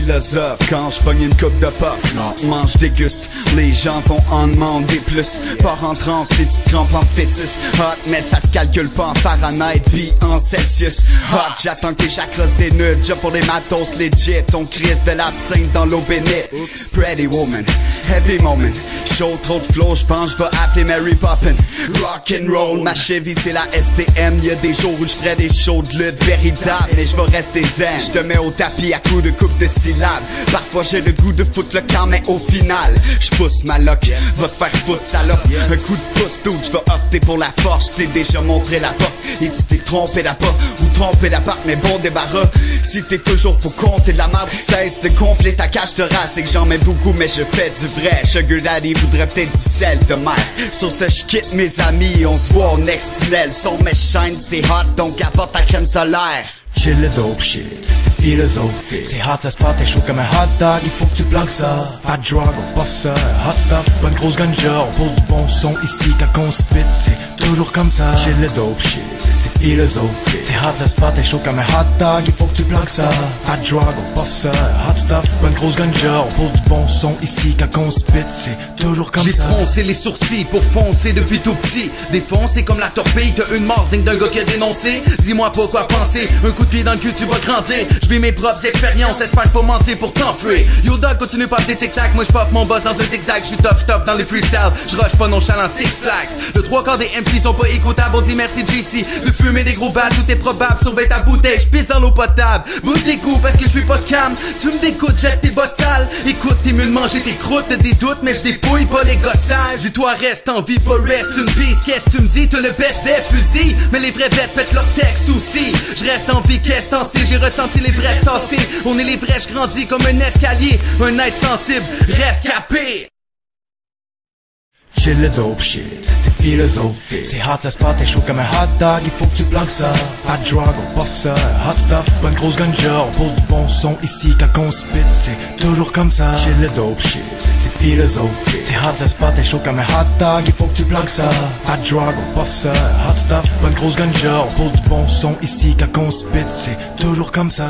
philosophe quand je pogne une coupe de puff. Lentement je déguste, les gens vont en demander plus. Pas en transe, les petites crampes en fœtus. Hot mais ça se calcule pas en Fahrenheit pis en Celsius. Hot, j'attends que j'accroche des nœuds, job pour des matos legit. On crise de l'absinthe dans l'eau bénite. Pretty woman, heavy moment. Chaud, trop de flow, j'pense j'vais appeler Mary Poppin. Rock'n'roll, ma Chevy c'est la STM. Y'a des jours où j'ferais des shows de lutte véritables, mais j'vais rester zen. J'te mets au tapis à coups de coupe de syllabes. Parfois j'ai le goût de foutre le camp, mais au final j'pousse ma loc, va te faire foutre salope. Un coup de pouce dude, j'vais opter pour la force. J't'ai déjà montré la porte et tu t'es trompé d'appât ou trompé d'appart, mais bon débarras. Si t'es toujours pour compter de la marde, cesse de gonfler ta cage de race. Et que j'en mets beaucoup mais je fais du vrai. Sugar Daddy voudrait peut-être du sel de mer. Sur ce j'quitte mes amis, on se voit au next tunnel. Son mes shine c'est hot donc apporte ta crème solaire. Chill le dope shit, c'est philosophique. C'est hot, le spot est chaud comme un hot dog, il faut que tu bloques ça. Fat drug, on puff ça, hot stuff, bonne grosse ganja. On pose du bon son ici quand on spit, c'est toujours comme ça. Chill le dope shit, c'est philosophique. C'est hot, le spot est chaud comme un hot dog, il faut que tu bloques ça. Fat drug, on puff ça, hot stuff, bonne grosse ganja. On pose du bon son ici quand on spit, c'est toujours comme ça. J'ai froncé les sourcils pour foncer depuis tout petit. Défoncé comme la torpille, t'as une mort digne d'un gars qui a dénoncé. Dis-moi pas quoi penser, un coup de pied dans le cul, tu vas grandir. Je vis mes propres expériences, j'espère qu'il faut mentir pour t'enfuir. Yo dog, continue pas des tic-tac, moi j'pop mon boss dans un zigzag. J'suis top dans les freestyles, j'rush pas nonchalant Six Flags. Le 3/4 des MC sont pas écoutables, on dit merci JC. De fumer des gros balles, tout est probable, surveille ta bouteille, j'pisse dans l'eau potable. Bouge les coups parce que j'suis pas de cam. Tu me découtes, jette tes bosses sales. Écoute, t'es mieux de manger tes croûtes, des doutes, mais j'dépouille pas les gossages. Dis-toi reste en vie, pas rest une peace. Qu'est-ce que tu me dis, t'as le best des fusils. Mais les vrais bêtes pètent leur texte aussi. J'reste en vie, qu'est-ce j'ai ressenti les vrais stancés. On est les vrais, j'grandis comme un escalier. Un être sensible, rescapé. Chill le dope shit, c'est philosophique. C'est hot, le spot est chaud comme un hot dog, il faut que tu bloques ça. Fat drug, on puff ça, hot stuff, bonne grosse ganja. On pose du bon son ici quand on spit, c'est toujours comme ça. Chill le dope shit, c'est philosophique. C'est hot, le spot est chaud comme un hot dog, il faut que tu bloques ça. Fat drug, on puff ça, hot stuff, bonne grosse ganja. On pose du bon son ici quand on spit, c'est toujours comme ça.